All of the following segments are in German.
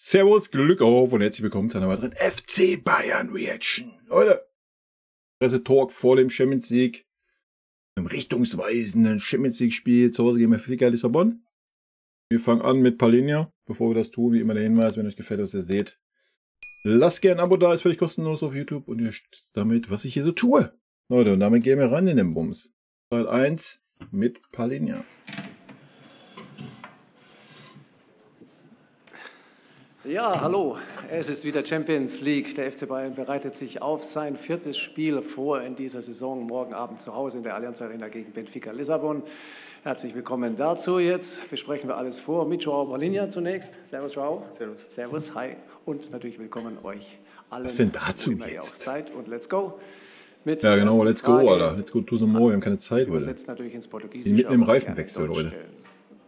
Servus, Glück auf und herzlich willkommen zu einer weiteren FC Bayern Reaction. Leute, Pressetalk vor dem Champions League, einem richtungsweisenden Champions League Spiel zu Hause gegen Benfica Lissabon. Wir fangen an mit Palhinha. Bevor wir das tun, wie immer der Hinweis, wenn euch gefällt, was ihr seht, lasst gerne ein Abo da, ist völlig kostenlos auf YouTube und ihr unterstützt damit, was ich hier so tue. Leute, und damit gehen wir ran in den Bums. Teil 1 mit Palhinha. Ja, hallo. Es ist wieder Champions League. Der FC Bayern bereitet sich auf sein viertes Spiel vor in dieser Saison. Morgen Abend zu Hause in der Allianz Arena gegen Benfica Lissabon. Herzlich willkommen dazu. Jetzt besprechen wir alles vor mit Joao Palhinha zunächst. Servus, Joao. Servus. Servus, hi. Und natürlich willkommen euch allen. Was denn dazu jetzt? jetzt? Zeit und let's go. Mit Ja, genau, let's go, Frage. Alter. Let's go to the more. Wir haben keine Zeit heute. Übersetzt natürlich ins Portugiesische. Sind mitten im aber Reifenwechsel, gerne Leute. Deutsch stellen.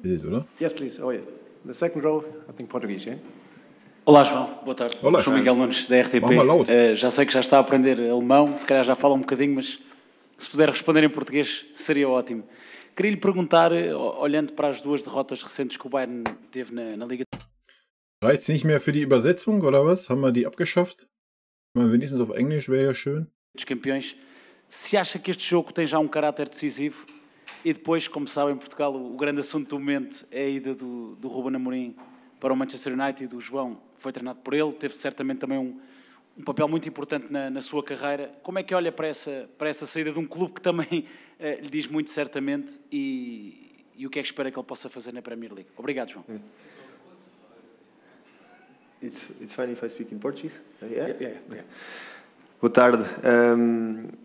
Bild, oder? Yes, please. Oh, yeah. The second row, I think Portuguese, yeah? Olá, João. Boa tarde. Olá, Sou Miguel Nunes, da RTP. Vamos lá, outro. Já sei que já está a aprender alemão, se calhar já fala um bocadinho, mas se puder responder em português seria ótimo. Queria lhe perguntar, olhando para as duas derrotas recentes que o Bayern teve na Liga Reicht's nicht mehr für die Übersetzung, oder was? Haben wir die abgeschafft? Mal wenigstens auf Englisch wäre ja schön. dos Campeões, se acha que este jogo tem já um caráter decisivo e depois, como sabe, em Portugal o grande assunto do momento é a ida do Ruben Amorim para o Manchester United. O João foi treinado por ele, teve certamente também um papel muito importante na sua carreira. Como é que olha para essa saída de um clube que também lhe diz muito certamente e o que é que espera que ele possa fazer na Premier League? Obrigado, João. It's fine if I speak in Portuguese? Yeah. Boa tarde.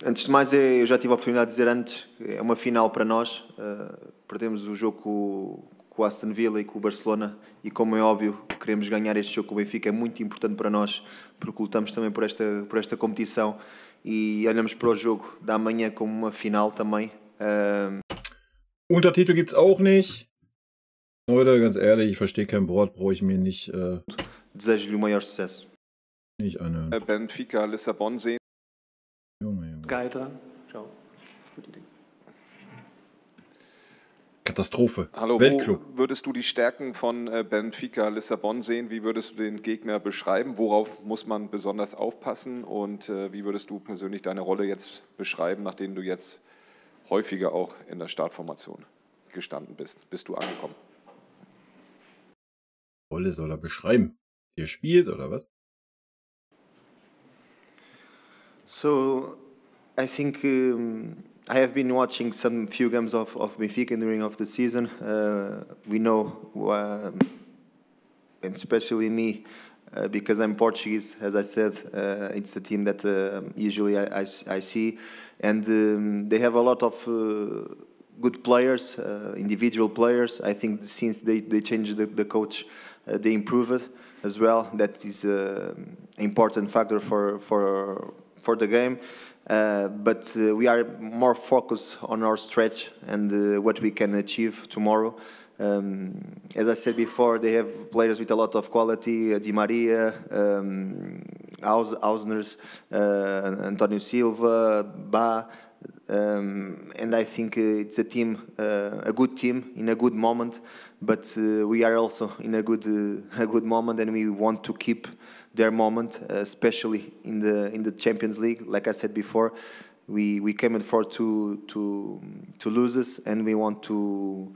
Antes de mais, eu já tive a oportunidade de dizer antes, é uma final para nós. Perdemos o jogo com o Aston Villa e com o Barcelona e, como é óbvio, queremos ganhar este jogo com o Benfica. É muito importante para nós, porque lutamos também por esta competição e olhamos para o jogo da manhã como uma final também. Untertitel gibt's auch nicht. Leute, ganz ehrlich, ich verstehe kein Wort, brauche ich mir nicht, Desejo-lhe o maior sucesso. nicht anhören. Benfica Lissabon sehen. Junge. Geil dran. Ciao. Gute Idee. Katastrophe. Hallo, Weltclub. wo würdest du die Stärken von Benfica Lissabon sehen? Wie würdest du den Gegner beschreiben? Worauf muss man besonders aufpassen? Und wie würdest du persönlich deine Rolle jetzt beschreiben, nachdem du jetzt häufiger auch in der Startformation gestanden bist? Bist du angekommen? Rolle soll er beschreiben. Der spielt, oder was? So, I think I have been watching some few games of Benfica during of the season. We know, and especially me, because I'm Portuguese, as I said, it's the team that usually I see, and they have a lot of good players, individual players. I think since they changed the coach, they improved as well. That is an important factor for the game. But we are more focused on our stretch and what we can achieve tomorrow. As I said before, they have players with a lot of quality, Di Maria, Ausners, António Silva, Ba, and I think it's a team, a good team in a good moment, but we are also in a good moment, and we want to keep their moment, especially in the Champions League. Like I said before, we came in for two losers, and we want to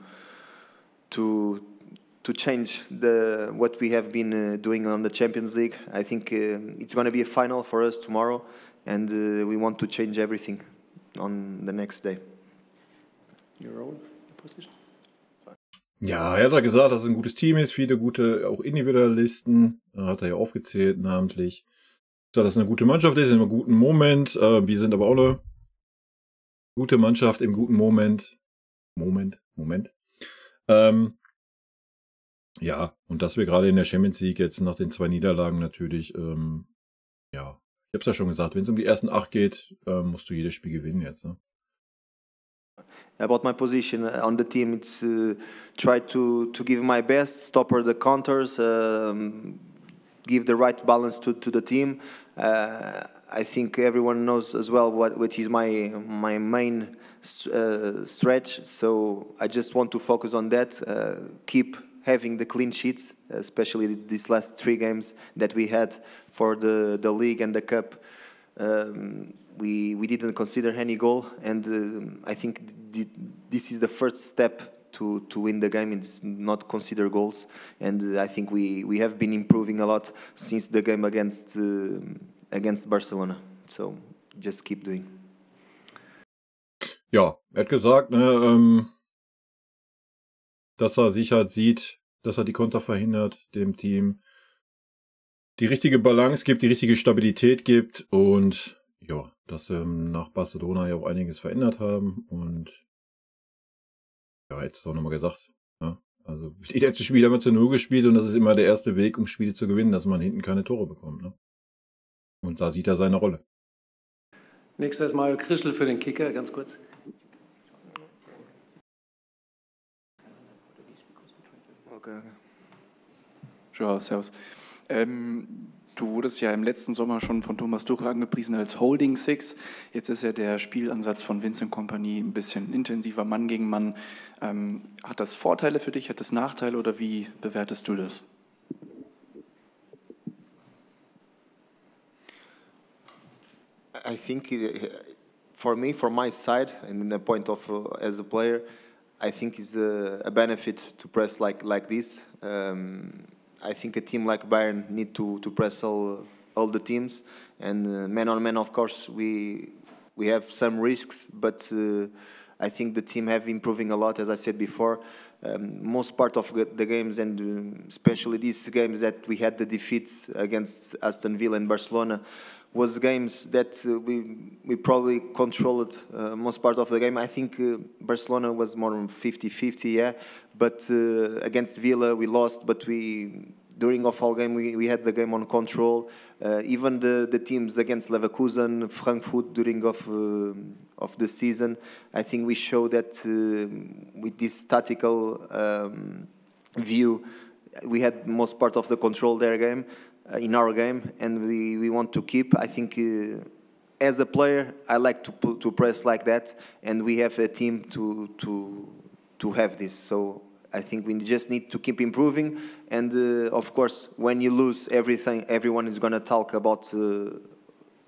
change what we have been doing on the Champions League. I think it's going to be a final for us tomorrow, and we want to change everything on the next day. Your role, position? Ja, er hat ja gesagt, dass es ein gutes Team ist, viele gute, auch Individualisten, hat er ja aufgezählt, namentlich. Dass es eine gute Mannschaft ist, in einem guten Moment. Wir sind aber auch eine gute Mannschaft im guten Moment. Moment. Ja, und dass wir gerade in der Champions League jetzt nach den 2 Niederlagen natürlich, ja, ich hab's ja schon gesagt, wenn es um die ersten 8 geht, musst du jedes Spiel gewinnen jetzt, ne? About my position on the team, it's try to give my best, stop the counters, give the right balance to the team. I think everyone knows as well what is my main stretch, so I just want to focus on that, keep having the clean sheets especially these last 3 games that we had for the league and the cup. We didn't consider any goal, and I think this is the first step to win the game. It's not consider goals, and I think we have been improving a lot since the game against Barcelona. So just keep doing. Ja, er hat gesagt, ne, dass er sich halt sieht, dass er die Konter verhindert, dem Team die richtige Balance gibt, die richtige Stabilität gibt und ja, dass nach Barcelona ja auch einiges verändert haben und ja, jetzt auch nochmal gesagt, ne? Also die letzten Spiele haben wir zu 0 gespielt und das ist immer der erste Weg, um Spiele zu gewinnen, dass man hinten keine Tore bekommt. Ne? Und da sieht er seine Rolle. Nächstes Mal Krischl für den Kicker, ganz kurz. Okay. Ja, servus. Du wurdest ja im letzten Sommer schon von Thomas Tuchel angepriesen als Holding Six. Jetzt ist ja der Spielansatz von Vincent Kompany ein bisschen intensiver, Mann gegen Mann. Hat das Vorteile für dich, hat das Nachteile oder wie bewertest du das? I think for me, from my side, and in the point of as a player, I think it's a benefit to press like this. I think a team like Bayern need to press all the teams, and man on man, of course, we have some risks, but I think the team have improving a lot, as I said before. Most part of the games, and especially these games that we had the defeats against Aston Villa and Barcelona, was games that we probably controlled most part of the game. I think Barcelona was more than 50-50, yeah. But against Villa we lost, but during the whole game we had the game on control. Even the teams against Leverkusen, Frankfurt during of the season, I think we showed that with this tactical view, we had most part of the control their game. In our game, and we want to keep. I think as a player, I like to press like that, and we have a team to have this. So I think we just need to keep improving. And of course, when you lose everything, everyone is going to talk about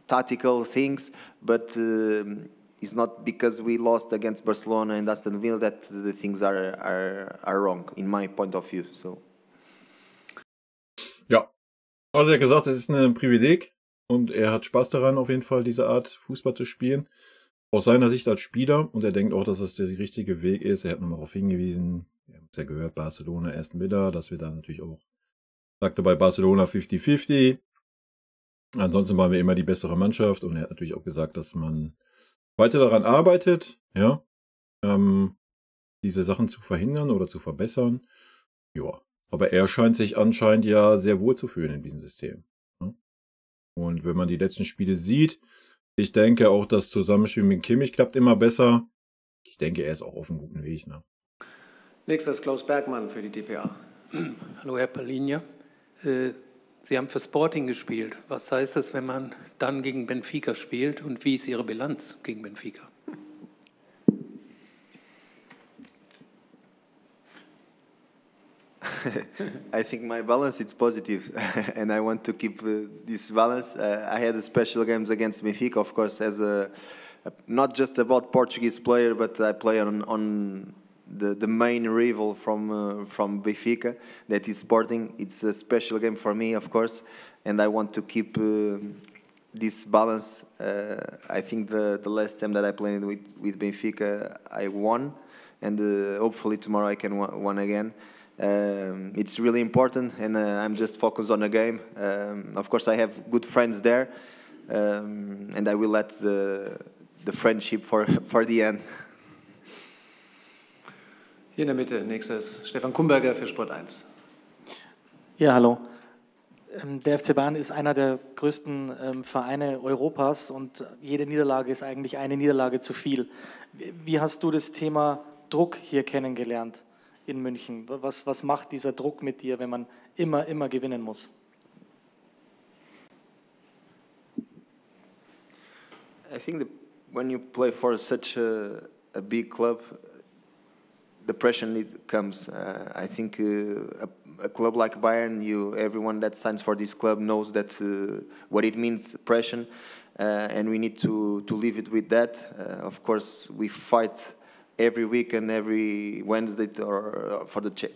tactical things. But it's not because we lost against Barcelona and Aston Villa that the things are wrong, in my point of view. So. Ja. Also er hat gesagt, es ist ein Privileg und er hat Spaß daran, auf jeden Fall diese Art Fußball zu spielen. Aus seiner Sicht als Spieler, und er denkt auch, dass es der richtige Weg ist. Er hat nochmal darauf hingewiesen, wir haben es ja gehört, Barcelona, Aston Villa, dass wir da natürlich auch, sagte bei Barcelona 50-50. Ansonsten waren wir immer die bessere Mannschaft und er hat natürlich auch gesagt, dass man weiter daran arbeitet, ja, diese Sachen zu verhindern oder zu verbessern. Ja. Aber er scheint sich anscheinend ja sehr wohl zu fühlen in diesem System. Und wenn man die letzten Spiele sieht, ich denke auch, das Zusammenspiel mit Kimmich klappt immer besser. Ich denke, er ist auch auf einem guten Weg. Ne? Nächstes Klaus Bergmann für die dpa. Hallo Herr Palhinha. Sie haben für Sporting gespielt. Was heißt das, wenn man dann gegen Benfica spielt und wie ist Ihre Bilanz gegen Benfica? I think my balance is positive, and I want to keep this balance. I had a special games against Benfica, of course, as not just about Portuguese player, but I play on the main rival from Benfica, that is Sporting. It's a special game for me, of course, and I want to keep this balance. I think the last time that I played with Benfica, I won, and hopefully tomorrow I can win again. It's really important, and I'm just focused on the game. Of course, I have good friends there, and I will let the friendship for the end. Hier in der Mitte, nächstes Stefan Kumberger für Sport 1. Ja, hallo. Der FC Bayern ist einer der größten Vereine Europas und jede Niederlage ist eigentlich eine Niederlage zu viel. Wie hast du das Thema Druck hier kennengelernt in München? Was macht dieser Druck mit dir, wenn man immer gewinnen muss? I think that when you play for such a big club, the pressure comes. I think a club like Bayern, everyone that signs for this club knows that what it means, pressure, and we need to live it with that. Of course, we fight every week and every Wednesday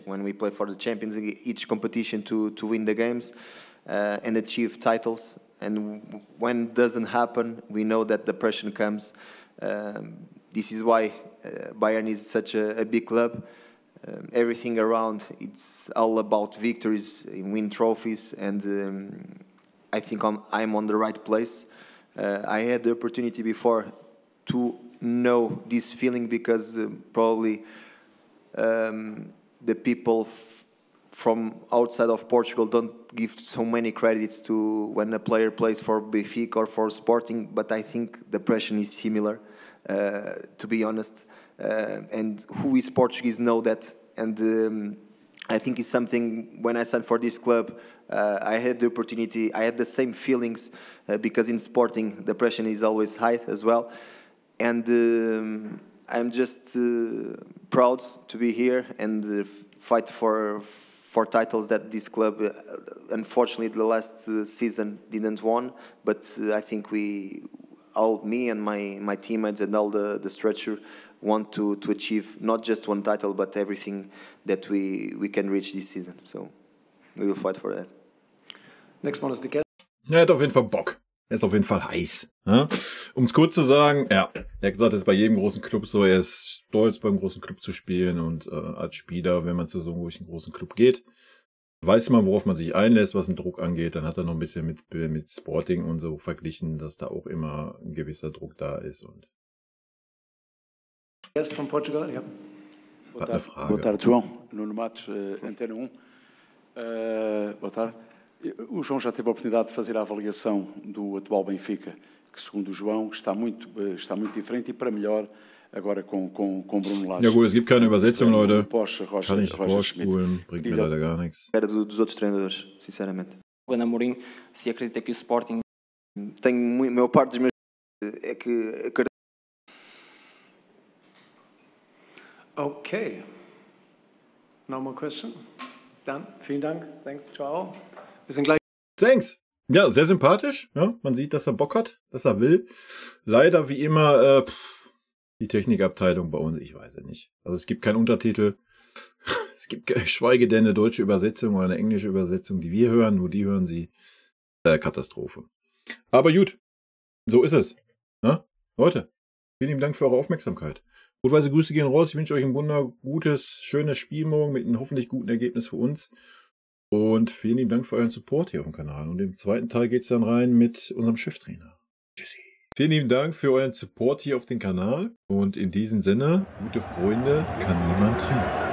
when we play for the Champions League, each competition to win the games and achieve titles. And when it doesn't happen, we know that the pressure comes. This is why Bayern is such a big club. Everything around, it's all about victories, win trophies, and I think I'm on the right place. I had the opportunity before to know this feeling because probably the people from outside of Portugal don't give so many credits to when a player plays for Benfica or for Sporting, but I think the pressure is similar, to be honest. And who is Portuguese know that, and I think it's something. When I signed for this club, I had the opportunity. I had the same feelings because in Sporting the pressure is always high as well, and I'm just proud to be here and fight for titles that this club, unfortunately, the last season didn't won. But I think me and my teammates and all the structure want to achieve not just one title, but everything that we can reach this season. So we will fight for that. Next one is the guest. Er hat auf jeden Fall Bock. Er ist auf jeden Fall heiß. Ja? Um es kurz zu sagen, ja, er hat gesagt, es ist bei jedem großen Club so, er ist stolz, beim großen Club zu spielen und als Spieler, wenn man zu so einem großen Club geht, weiß man, worauf man sich einlässt, was den Druck angeht. Dann hat er noch ein bisschen mit Sporting und so verglichen, dass da auch immer ein gewisser Druck da ist. Und Guest from Portugal, ja. Hat eine Frage. Boa tarde, João. Nuno Matos, Antena 1. Boa tarde. O João já teve a oportunidade de fazer a avaliação do atual Benfica, que segundo o João está muito diferente e para melhor agora com Bruno Lage. Ja gut, es gibt keine Übersetzung, Leute. Kann ich vorspulen, bringt mir leider gar nichts. Era dos outros treinadores, sinceramente. Ruben Amorim, se acredita que o Sporting... Tenho a maior parte dos meus... É que... Okay. No more question. Dann, vielen Dank. Thanks, ciao. Wir sind gleich. Thanks. Ja, sehr sympathisch. Ja, man sieht, dass er Bock hat, dass er will. Leider wie immer die Technikabteilung bei uns, ich weiß es nicht. Also es gibt keinen Untertitel. Es gibt geschweige denn eine deutsche Übersetzung oder eine englische Übersetzung, die wir hören. Nur die hören sie. Katastrophe. Aber gut, so ist es. Ja? Leute, vielen lieben Dank für eure Aufmerksamkeit. Gutweise Grüße gehen raus. Ich wünsche euch ein wundergutes, schönes Spiel morgen mit einem hoffentlich guten Ergebnis für uns. Und vielen lieben Dank für euren Support hier auf dem Kanal. Und im zweiten Teil geht es dann rein mit unserem Cheftrainer. Tschüssi. Vielen lieben Dank für euren Support hier auf dem Kanal. Und in diesem Sinne, gute Freunde kann niemand trennen.